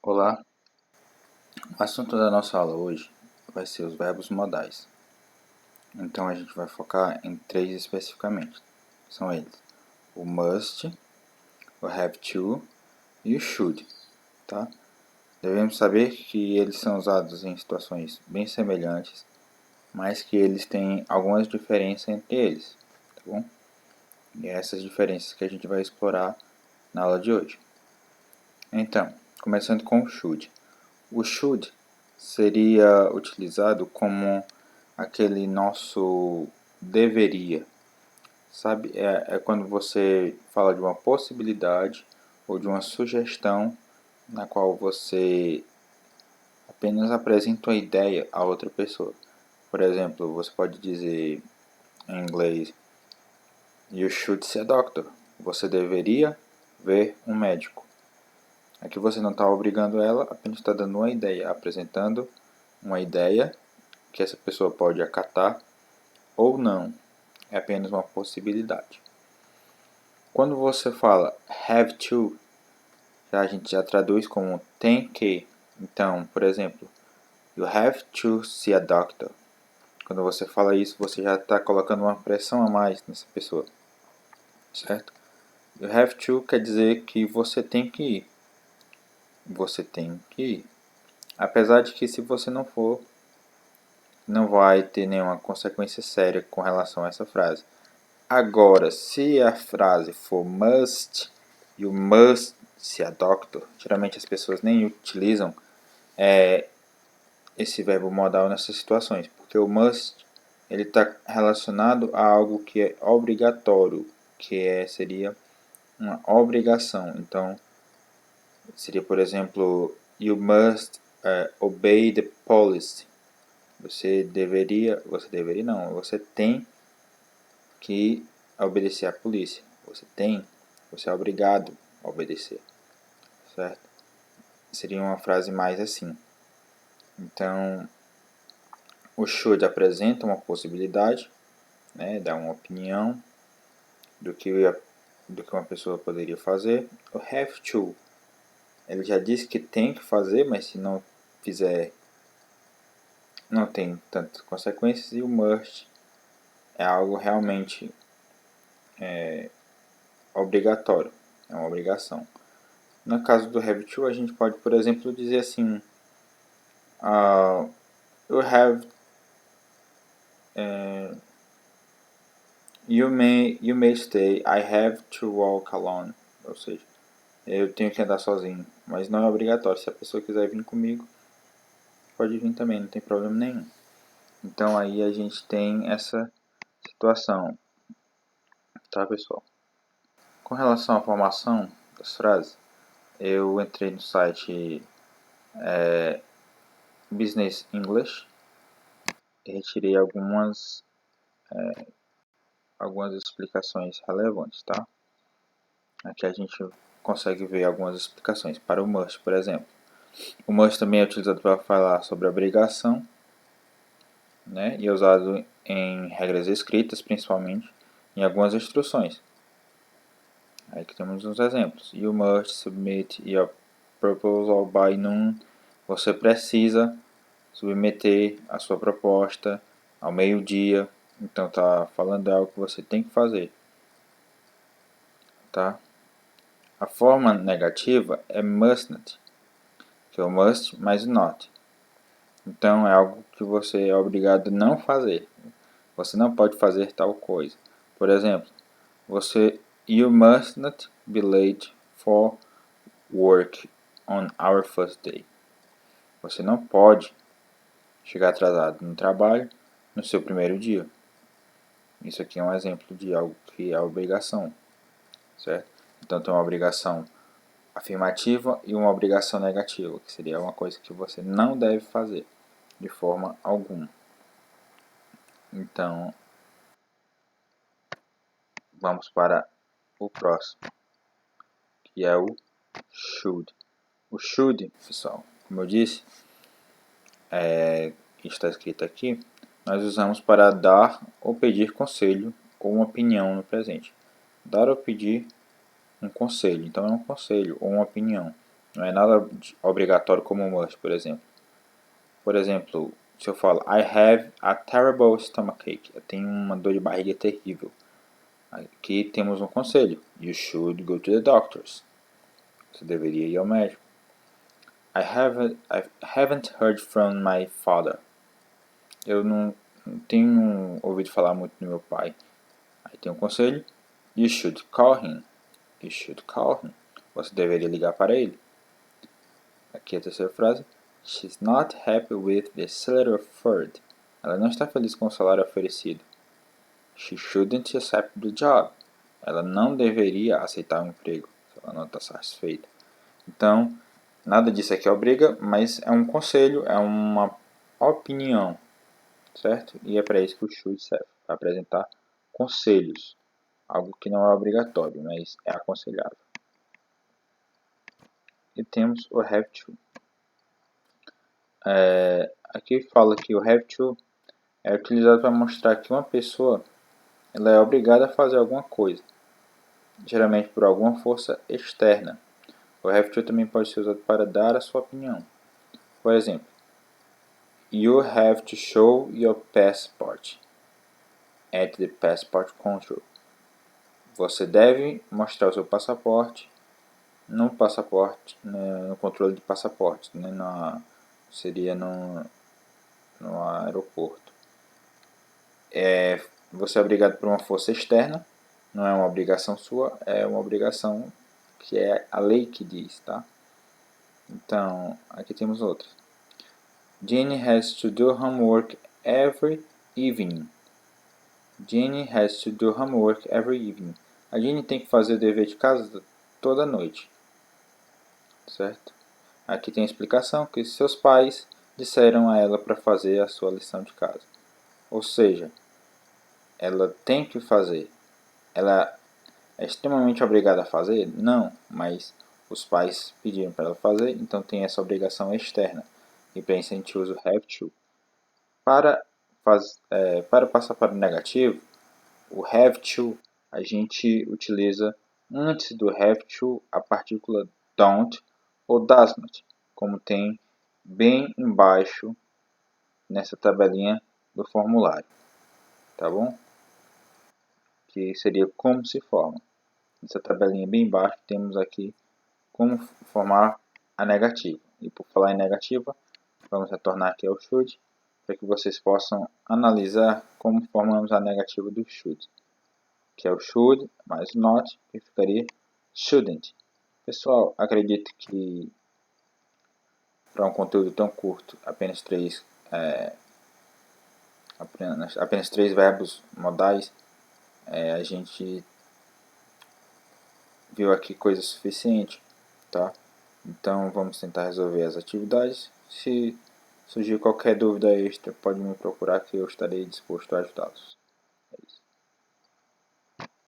Olá, o assunto da nossa aula hoje vai ser os verbos modais. Então a gente vai focar em 3 especificamente. São eles: o must, o have to e o should, tá? Devemos saber que eles são usados em situações bem semelhantes, mas que eles têm algumas diferenças entre eles, tá bom? E é essas diferenças que a gente vai explorar na aula de hoje. Então, começando com o should. O should seria utilizado como aquele nosso deveria, sabe? É quando você fala de uma possibilidade ou de uma sugestão na qual você apenas apresenta uma ideia a outra pessoa. Por exemplo, você pode dizer em inglês: You should see a doctor. Você deveria ver um médico. Aqui você não está obrigando ela, apenas está dando uma ideia, apresentando uma ideia que essa pessoa pode acatar ou não. É apenas uma possibilidade. Quando você fala have to, a gente já traduz como tem que. Então, por exemplo, you have to see a doctor. Quando você fala isso, você já está colocando uma pressão a mais nessa pessoa, certo? You have to quer dizer que você tem que ir. Você tem que ir. Apesar de que se você não for, não vai ter nenhuma consequência séria com relação a essa frase. Agora, se a frase for must, e o must se a doctor, geralmente as pessoas nem utilizam esse verbo modal nessas situações, porque o must ele está relacionado a algo que é obrigatório, seria uma obrigação. Então, seria, por exemplo, you must obey the policy. Você deveria não, você tem que obedecer à polícia. Você é obrigado a obedecer, certo? Seria uma frase mais assim. Então, o should apresenta uma possibilidade, né, dá uma opinião do que uma pessoa poderia fazer. O have to, ele já disse que tem que fazer, mas se não fizer, não tem tantas consequências. E o must é algo realmente obrigatório, é uma obrigação. No caso do have to, a gente pode, por exemplo, dizer assim: you have you may stay, I have to walk alone. Ou seja, eu tenho que andar sozinho, mas não é obrigatório. Se a pessoa quiser vir comigo, pode vir também, não tem problema nenhum. Então aí a gente tem essa situação, tá, pessoal? Com relação à formação das frases, eu entrei no site Business English e retirei algumas explicações relevantes, tá? Aqui a gente consegue ver algumas explicações para o must, por exemplo. O must também é utilizado para falar sobre obrigação, né? E é usado em regras escritas, principalmente, em algumas instruções. Aí que temos uns exemplos. You must submit your proposal by noon. Você precisa submeter a sua proposta ao meio-dia. Então tá falando de algo que você tem que fazer, tá? A forma negativa é must not, que é o must mais o not. Então é algo que você é obrigado a não fazer. Você não pode fazer tal coisa. Por exemplo, you must not be late for work on our first day. Você não pode chegar atrasado no trabalho no seu primeiro dia. Isso aqui é um exemplo de algo que é obrigação, certo? Então tem uma obrigação afirmativa e uma obrigação negativa, que seria uma coisa que você não deve fazer de forma alguma. Então, vamos para o próximo, que é o should. O should, pessoal, como eu disse, que está escrito aqui, nós usamos para dar ou pedir conselho ou uma opinião no presente. Dar ou pedir um conselho, então é um conselho ou uma opinião. Não é nada obrigatório como o must, por exemplo. Por exemplo, se eu falo I have a terrible stomachache, eu tenho uma dor de barriga terrível. Aqui temos um conselho. You should go to the doctors. Você deveria ir ao médico. I haven't heard from my father. Eu não tenho ouvido falar muito do meu pai. Aí tem um conselho. You should call him. You should call him. Você deveria ligar para ele. Aqui a terceira frase. She's not happy with the salary offered. Ela não está feliz com o salário oferecido. She shouldn't accept the job. Ela não deveria aceitar o emprego se ela não está satisfeita. Então, nada disso aqui é obriga, mas é um conselho, é uma opinião, certo? E é para isso que o should serve, para apresentar conselhos. Algo que não é obrigatório, mas é aconselhável. E temos o have to. Aqui fala que o have to é utilizado para mostrar que uma pessoa ela é obrigada a fazer alguma coisa, geralmente por alguma força externa. O have to também pode ser usado para dar a sua opinião. Por exemplo, you have to show your passport at the passport control. Você deve mostrar o seu passaporte no controle de passaporte, né? Seria no aeroporto. Você é obrigado por uma força externa, não é uma obrigação sua, é uma obrigação que é a lei que diz, tá? Então, aqui temos outra. Jenny has to do homework every evening. Jenny has to do homework every evening. A Jenny tem que fazer o dever de casa toda noite, certo? Aqui tem a explicação que seus pais disseram a ela para fazer a sua lição de casa. Ou seja, ela tem que fazer. Ela é extremamente obrigada a fazer? Não, mas os pais pediram para ela fazer, então tem essa obrigação externa. E para isso a gente usa o have to. Para passar para o negativo, o have to a gente utiliza antes do have to a partícula don't ou does not, como tem bem embaixo nessa tabelinha do formulário, tá bom? Que seria como se forma. Nessa tabelinha bem embaixo temos aqui como formar a negativa. E por falar em negativa, vamos retornar aqui ao should, para que vocês possam analisar como formamos a negativa do should, que é o should mais not, que ficaria shouldn't. Pessoal, acredito que para um conteúdo tão curto, apenas três verbos modais, a gente viu aqui coisa suficiente, tá? Então vamos tentar resolver as atividades. Se surgir qualquer dúvida extra, pode me procurar que eu estarei disposto a ajudá-los.